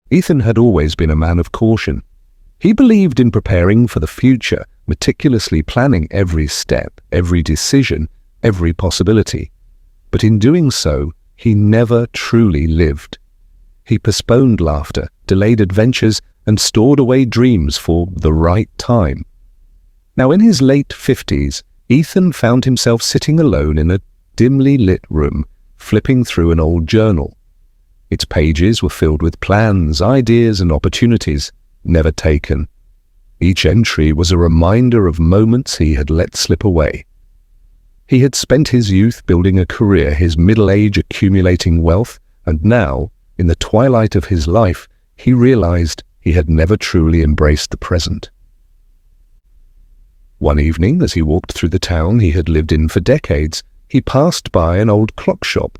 Ethan had always been a man of caution. He believed in preparing for the future, meticulously planning every step, every decision, every possibility. But in doing so, he never truly lived. He postponed laughter, delayed adventures, and stored away dreams for the right time. Now, in his late 50s, Ethan found himself sitting alone in a dimly lit room, flipping through an old journal. Its pages were filled with plans, ideas, and opportunities never taken. Each entry was a reminder of moments he had let slip away. He had spent his youth building a career, his middle age accumulating wealth, and now, in the twilight of his life, he realized he had never truly embraced the present. One evening, as he walked through the town he had lived in for decades, he passed by an old clock shop.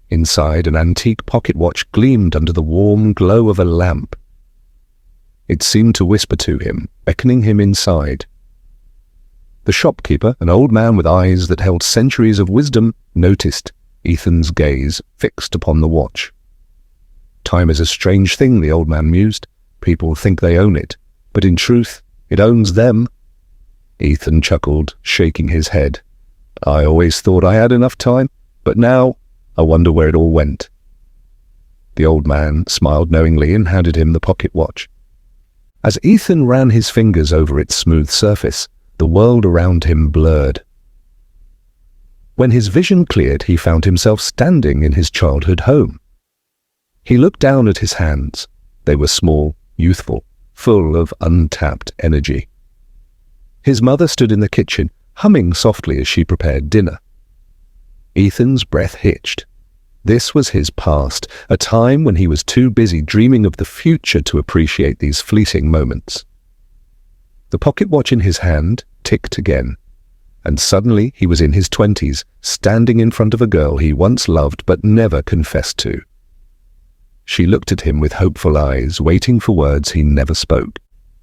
Inside, an antique pocket watch gleamed under the warm glow of a lamp. It seemed to whisper to him, beckoning him inside. The shopkeeper, an old man with eyes that held centuries of wisdom, noticed Ethan's gaze fixed upon the watch. Time is a strange thing, the old man mused. People think they own it, but in truth, it owns them. Ethan chuckled, shaking his head. I always thought I had enough time, but now I wonder where it all went. The old man smiled knowingly and handed him the pocket watch. As Ethan ran his fingers over its smooth surface, the world around him blurred. When his vision cleared, he found himself standing in his childhood home. He looked down at his hands. They were small, youthful, full of untapped energy. His mother stood in the kitchen, humming softly as she prepared dinner. Ethan's breath hitched. This was his past, a time when he was too busy dreaming of the future to appreciate these fleeting moments. The pocket watch in his hand ticked again, and suddenly he was in his 20s, standing in front of a girl he once loved but never confessed to. She looked at him with hopeful eyes, waiting for words he never spoke.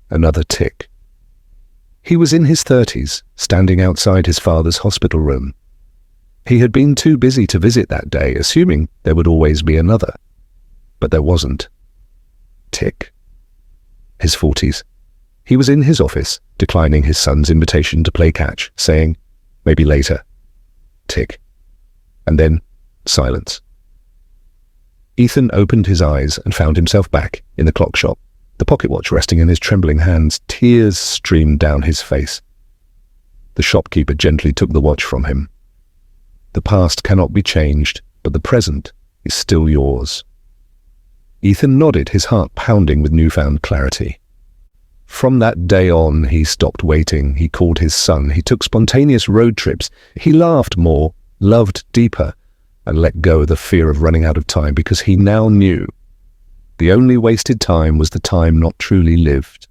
Another tick. He was in his 30s, standing outside his father's hospital room. He had been too busy to visit that day, assuming there would always be another. But there wasn't. Tick. His 40s. He was in his office, declining his son's invitation to play catch, saying, maybe later. Tick. And then, silence. Ethan opened his eyes and found himself back in the clock shop, the pocket watch resting in his trembling hands. Tears streamed down his face. The shopkeeper gently took the watch from him. The past cannot be changed, but the present is still yours. Ethan nodded, his heart pounding with newfound clarity. From that day on, he stopped waiting. He called his son. He took spontaneous road trips. He laughed more, loved deeper, and let go of the fear of running out of time, because he now knew the only wasted time was the time not truly lived.